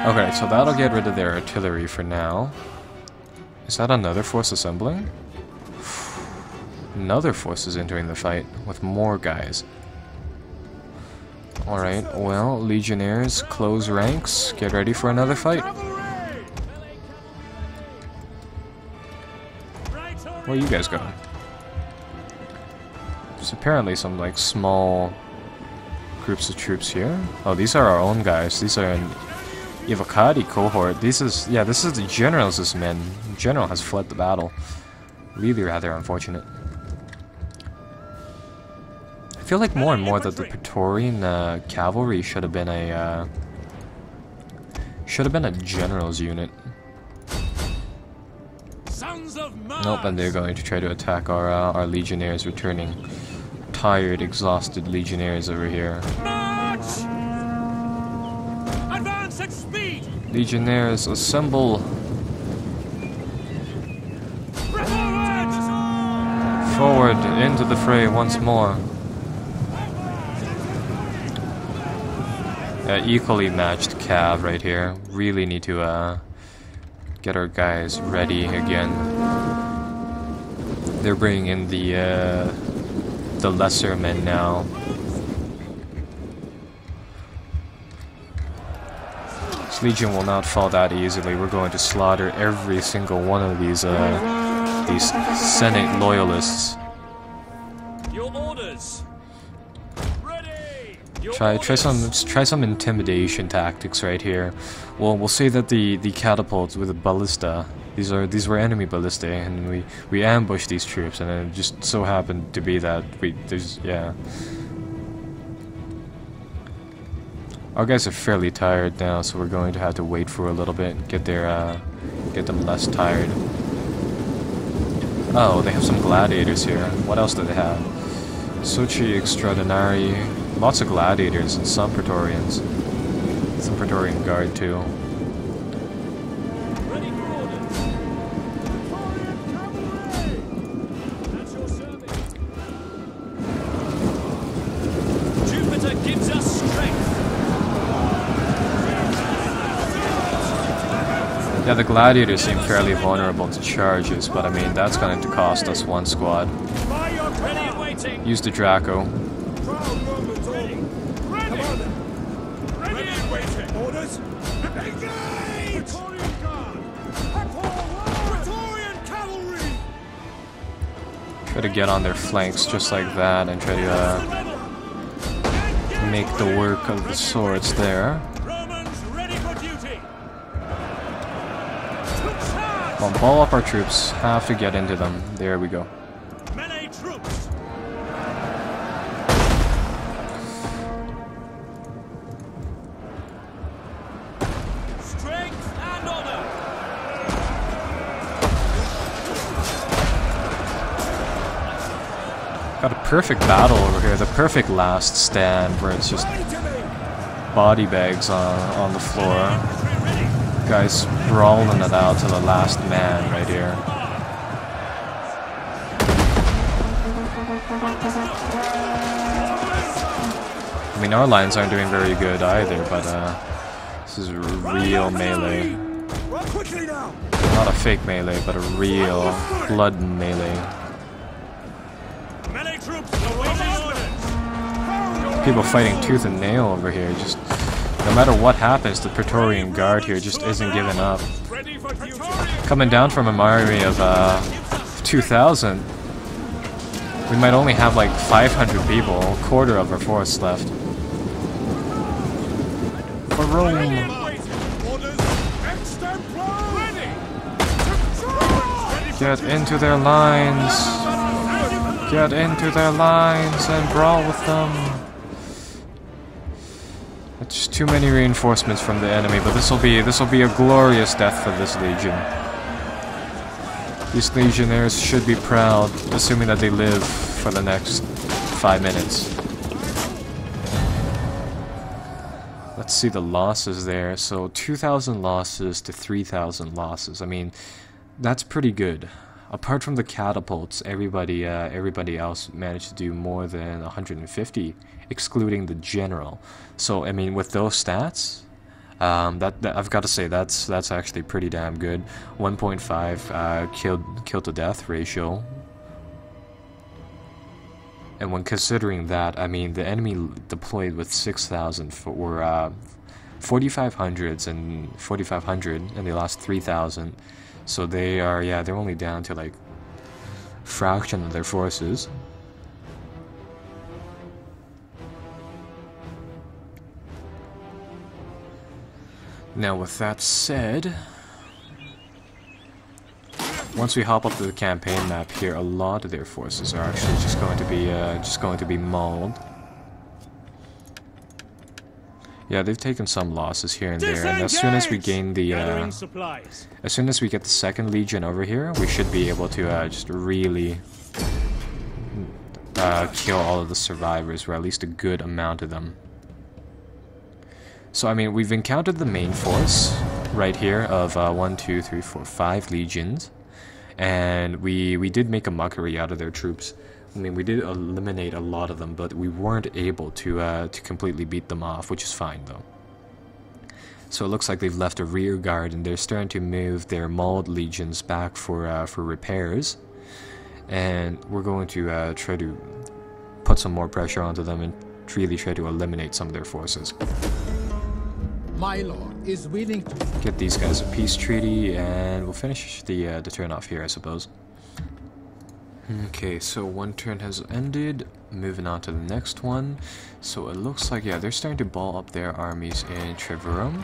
Okay, so that'll get rid of their artillery for now. Is that another force assembling? Another force is entering the fight with more guys. Alright, well, Legionnaires, close ranks, get ready for another fight. Where are you guys going? There's apparently some, like, small groups of troops here. Oh, these are our own guys. These are an Evocati cohort. This is the general's men. The general has fled the battle. Really rather unfortunate. I feel like more and more that the Praetorian cavalry should have been a general's unit. Nope, and they're going to try to attack our legionnaires returning. Tired, exhausted legionnaires over here. Advance at speed. Legionnaires, assemble! Forward into the fray once more. Equally matched cav right here. Really need to get our guys ready again. They're bringing in the lesser men now. This legion will not fall that easily. We're going to slaughter every single one of these Senate loyalists. Your orders. Try some intimidation tactics right here. Well, we'll say that the catapults with the ballista. These were enemy ballistae, and we ambushed these troops, and it just so happened to be that our guys are fairly tired now, so we're going to have to wait for a little bit, get them less tired. Oh, they have some gladiators here. What else do they have? Soci Extraordinari, lots of gladiators and some Praetorians. Some Praetorian Guard too. Jupiter gives us strength. Yeah, the gladiators seem fairly vulnerable to charges, but I mean, that's going to cost us one squad. Ready and waiting. Use the Draco. Ready and waiting. Orders. Engage! Praetorian Guard. Praetorian cavalry. Try to get on their flanks just like that and try to make the work of the swords there. Romans ready for duty. Well, ball up our troops. Have to get into them. There we go. Melee troops. Strength and honor. Got a perfect battle over here. The perfect last stand where it's just body bags on the floor. Guys brawling it out to the last man right here. I mean, our lines aren't doing very good either, but this is real melee. Not a fake melee, but a real blood melee. Melee troops awaiting orders. People fighting tooth and nail over here. Just no matter what happens, the Praetorian Guard here just isn't giving up. Ready for duty. Coming down from an army of 2,000, we might only have like 500 people, a quarter of our force left. For Rome! Get into their lines! Get into their lines and brawl with them! It's too many reinforcements from the enemy, but this will be a glorious death for this legion. These legionnaires should be proud, assuming that they live for the next 5 minutes. Let's see the losses there. So 2,000 losses to 3,000 losses. I mean, that's pretty good. Apart from the catapults, everybody else managed to do more than 150, excluding the general. So I mean, with those stats, that I've got to say that's actually pretty damn good. 1.5 kill to death ratio. And when considering that, I mean, the enemy deployed with 6,000 were 4,500s and 4,500, and they lost 3,000. So they are, yeah, they're only down to like fraction of their forces. Now, with that said, once we hop up to the campaign map here, a lot of their forces are actually just going to be mauled. Yeah, they've taken some losses here and there, and as soon as we gain the, as soon as we get the second legion over here, we should be able to just really kill all of the survivors, or at least a good amount of them. So I mean, we've encountered the main force right here of 1, 2, 3, 4, 5 legions, and we did make a mockery out of their troops. I mean, we did eliminate a lot of them, but we weren't able to completely beat them off, which is fine though. So it looks like they've left a rear guard, and they're starting to move their mauled legions back for repairs. And we're going to try to put some more pressure onto them and really try to eliminate some of their forces. My lord is willing to Get these guys a peace treaty, and we'll finish the turn off here, I suppose. Okay, so one turn has ended. Moving on to the next one. So it looks like, yeah, they're starting to ball up their armies in Treverum.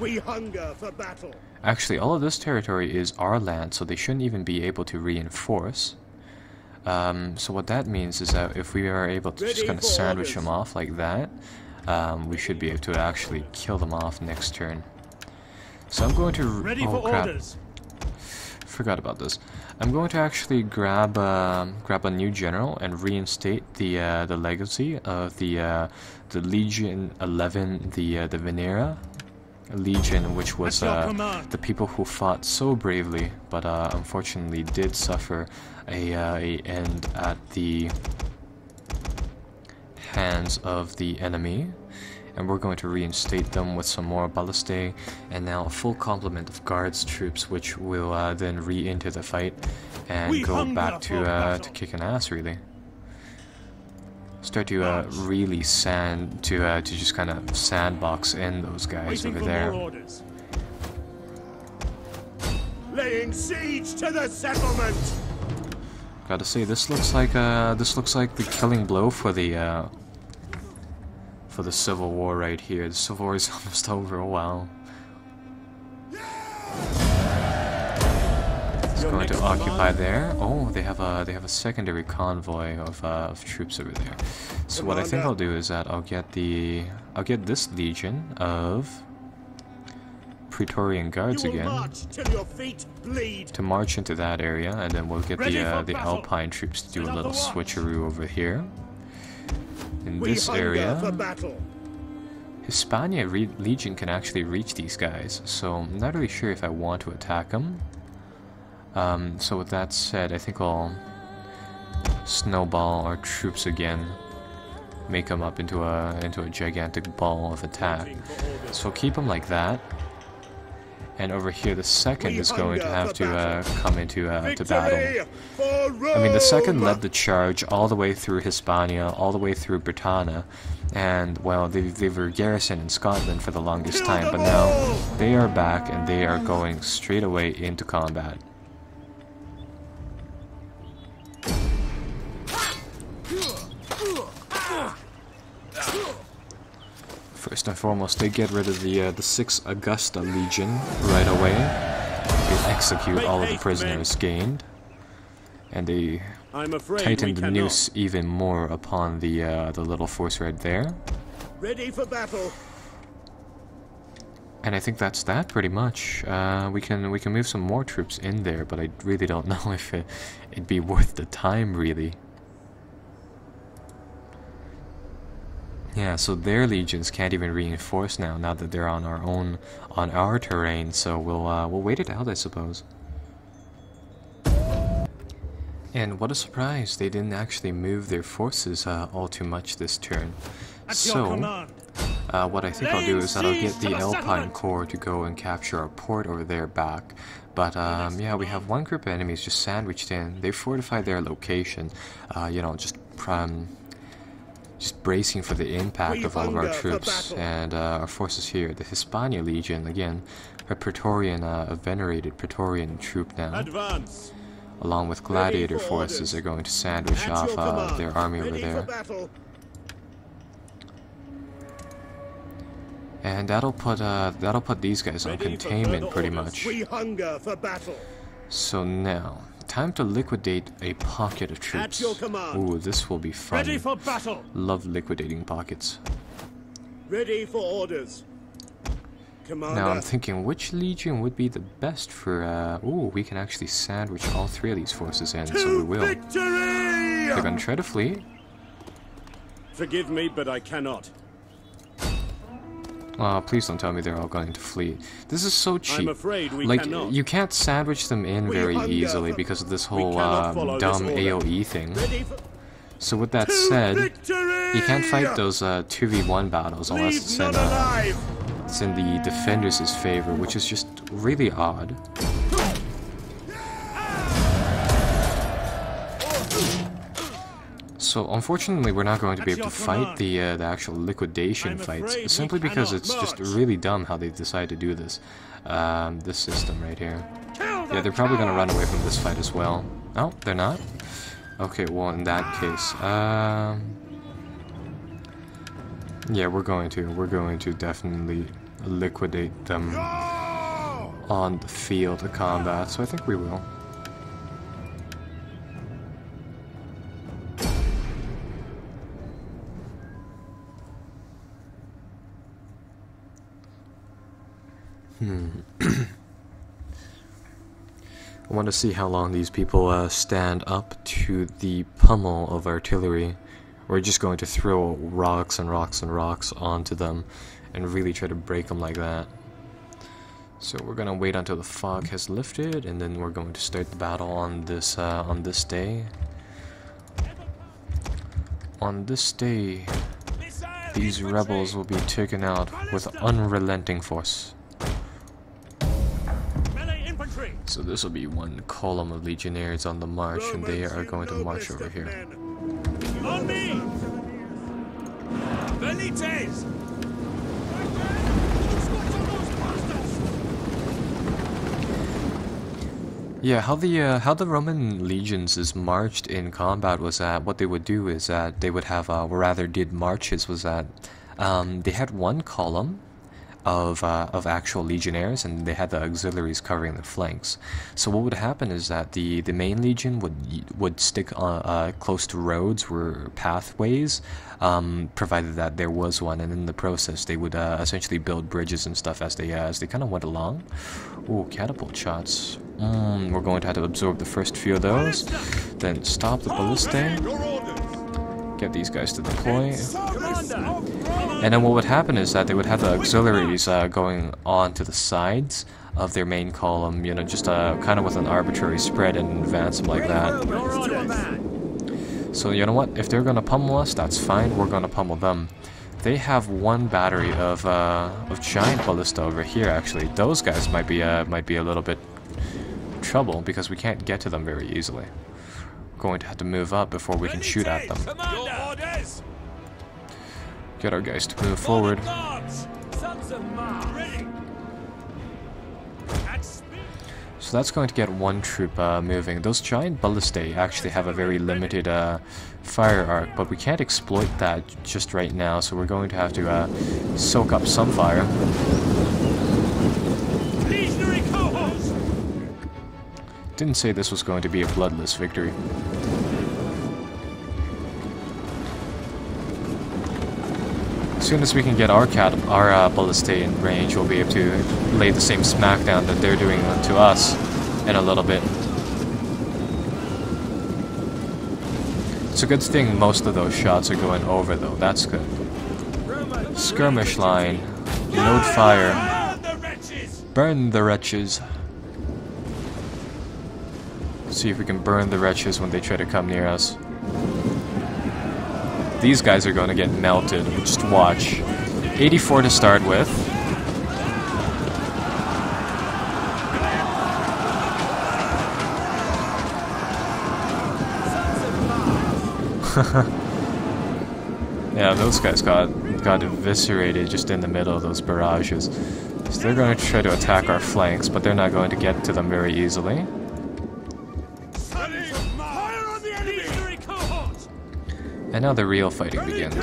We hunger for battle. Actually, all of this territory is our land, so they shouldn't even be able to reinforce. So what that means is that if we are able to just kind of sandwich them off like that, we should be able to actually kill them off next turn. So I'm going to... Ready for orders. Forgot about this. I'm going to actually grab a new general and reinstate the legacy of the Legion 11, the Venera Legion, which was the people who fought so bravely, but unfortunately did suffer a end at the hands of the enemy. And we're going to reinstate them with some more ballistae, and now a full complement of guards troops, which will then re-enter the fight and go back to kicking ass, really. Start to really to just kind of sandbox in those guys over there. Laying siege to the settlement. Gotta say, this looks like the killing blow for the Civil War right here. The Civil War is almost over. Wow. It's going to occupy there. Oh, they have a secondary convoy of troops over there. So what I think I'll do is that I'll get this legion of Praetorian Guards again to march into that area, and then we'll get the Alpine troops to do a little switcheroo over here. In this area, Hispania Legion can actually reach these guys, so I'm not really sure if I want to attack them. So with that said, I think I'll snowball our troops again, make them up into a gigantic ball of attack. So keep them like that. And over here, the second is going to have to come into to battle. I mean, the second led the charge all the way through Hispania, all the way through Britannia, and, well, they were garrisoned in Scotland for the longest time, but now they are back and they are going straight away into combat. First and foremost, they get rid of the 6th Augusta Legion right away. They execute all of the prisoners gained, and they tighten the noose even more upon the little force right there. Ready for battle. And I think that's that pretty much. We can move some more troops in there, but I really don't know if it'd be worth the time, really. Yeah, so their legions can't even reinforce now that they're on our terrain. So we'll wait it out, I suppose. And what a surprise, they didn't actually move their forces all too much this turn. At your So, command. what I think I'll do is that I'll get the Alpine Corps to go and capture our port over there back. But yeah, we have one group of enemies just sandwiched in. They fortified their location, you know, just bracing for the impact of all of our troops. And our forces here, the Hispania Legion, again, a Praetorian, a venerated Praetorian troop now, Advance. along with gladiator forces, are going to sandwich At off your command. their army over Ready for there. battle. And that'll put these guys on Ready for containment further pretty orders. much. We hunger for battle. So now, time to liquidate a pocket of troops. At your command. Ooh, this will be fun. Ready for battle. Love liquidating pockets. Ready for orders. Commander. Now I'm thinking which legion would be the best for, ooh, we can actually sandwich all three of these forces in, so we will. Victory! They're gonna try to flee. Forgive me, but I cannot. Please don't tell me they're all going to flee. This is so cheap. I'm afraid we like, cannot. you can't sandwich them in We very hunger easily for- because of this We whole cannot follow dumb this order. AoE thing. Ready for So with that to said, victory! you can't fight those 2v1 battles unless Leave it's none alive. it's in the defenders' favor, which is just really odd. So unfortunately, we're not going to be able to fight the actual liquidation I'm fights, afraid we simply because cannot it's just march. really dumb how they decide to do this. This system right here. Yeah, they're probably gonna run away from this fight as well. Oh, they're not? Okay, well in that case, yeah, we're going to definitely liquidate them on the field of combat, so I think we will. I want to see how long these people stand up to the pummel of artillery. We're just going to throw rocks and rocks and rocks onto them and really try to break them like that. So we're gonna wait until the fog has lifted, and then we're going to start the battle on this day. On this day, these rebels will be taken out with unrelenting force. Melee infantry. So this will be one column of legionnaires on the march, and they Romans, are you going to march noblest over of here. men. On me. Velites. Yeah, how the Roman legions is marched in combat was that what they would do is that they would have, or rather did marches, was that they had one column of actual legionnaires, and they had the auxiliaries covering the flanks. So what would happen is that the main legion would stick close to roads or pathways, provided that there was one, and in the process they would essentially build bridges and stuff as they kind of went along. Ooh, catapult shots. We're going to have to absorb the first few of those, then stop the ballistae, Your orders. get these guys to deploy. Commander. And then what would happen is that they would have the auxiliaries going on to the sides of their main column, you know, just kind of with an arbitrary spread and advance them like that. Your orders. So you know what? If they're gonna pummel us, that's fine. We're gonna pummel them. They have one battery of giant ballista over here. Actually, those guys might be a little bit trouble because we can't get to them very easily. We're going to have to move up before we can shoot at them. Your orders. Get our guys to move forward. Guards. Sons of Mars. Ready. At speed. So that's going to get one troop moving. Those giant ballistae actually have a very limited fire arc, but we can't exploit that just right now, so we're going to have to soak up some fire. Legionary cohorts. Didn't say this was going to be a bloodless victory. As soon as we can get our ballistae in range, we'll be able to lay the same smackdown that they're doing to us in a little bit. It's a good thing most of those shots are going over, though. That's good. Skirmish line. Load fire. Burn the wretches. Burn the wretches. See if we can burn the wretches when they try to come near us. These guys are going to get melted. Just watch. 84 to start with. Yeah, those guys got eviscerated just in the middle of those barrages. So they're going to try to attack our flanks, but they're not going to get to them very easily. And now the real fighting begins.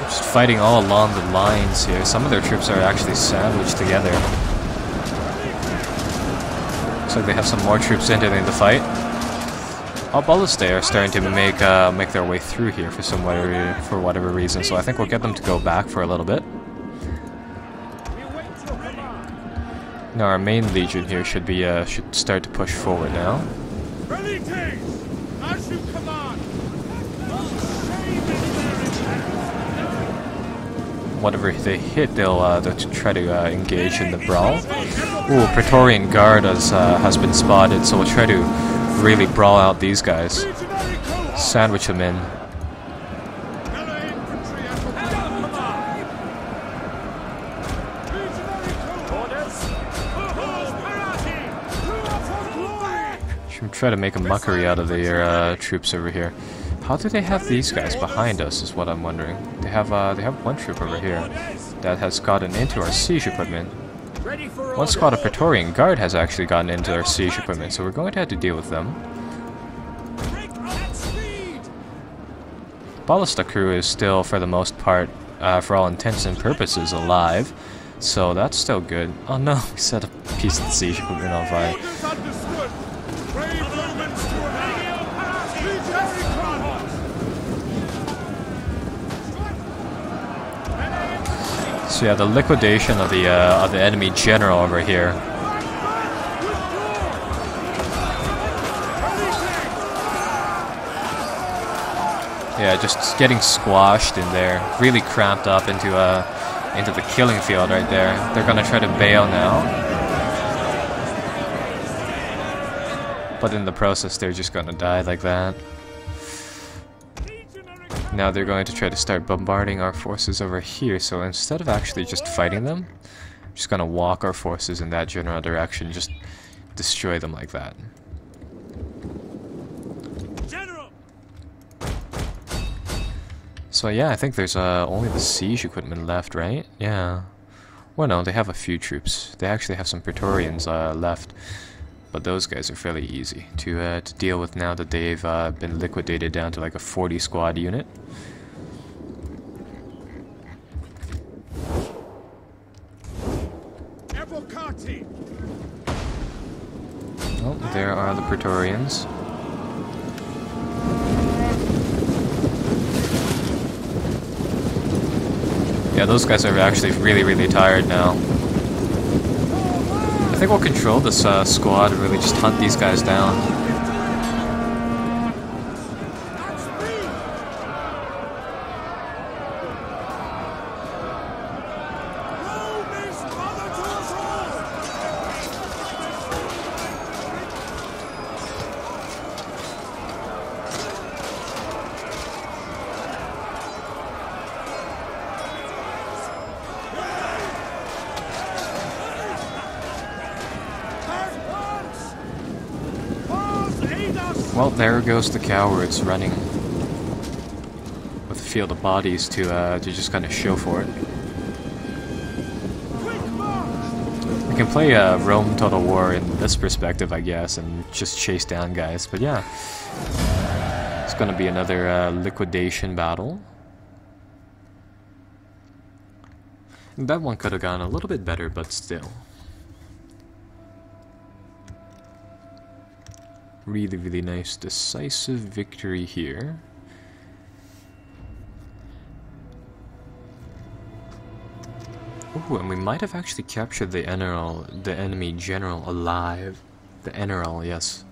Just fighting all along the lines here. Some of their troops are actually sandwiched together. Looks like they have some more troops entering the fight. Our ballistae are starting to make their way through here for whatever reason. So I think we'll get them to go back for a little bit. Now our main legion here should start to push forward now. Whatever they hit, they'll try to engage in the brawl. Ooh, Praetorian Guard has been spotted, so we'll try to really brawl out these guys. Sandwich them in. Should try to make a mockery out of their troops over here. How do they have these guys behind us is what I'm wondering. They have one troop over here that has gotten into our siege equipment. One squad of Praetorian Guard has actually gotten into our siege equipment, so we're going to have to deal with them. Ballista crew is still, for the most part, for all intents and purposes, alive, so that's still good. Oh no, we set a piece of the siege equipment on fire. So yeah, the liquidation of the enemy general over here. Yeah, just getting squashed in there, really cramped up into the killing field right there. They're gonna try to bail now, but in the process, they're just gonna die like that. Now they're going to try to start bombarding our forces over here, so instead of actually just fighting them, I'm just gonna walk our forces in that general direction, just destroy them like that. General. So yeah, I think there's only the siege equipment left, right? Yeah. Well, no, they have a few troops. They actually have some Praetorians left. But those guys are fairly easy to deal with now that they've been liquidated down to like a 40 squad unit. Oh, there are the Praetorians. Yeah, those guys are actually really, really tired now. I think we'll control this squad and really just hunt these guys down. Well, there goes the cowards running with a field of bodies to just kind of show for it. We can play Rome Total War in this perspective, I guess, and just chase down guys. But yeah, it's gonna be another liquidation battle. And that one could have gone a little bit better, but still. Really, really nice decisive victory here. Ooh, and we might have actually captured the enemy general alive. The general, yes.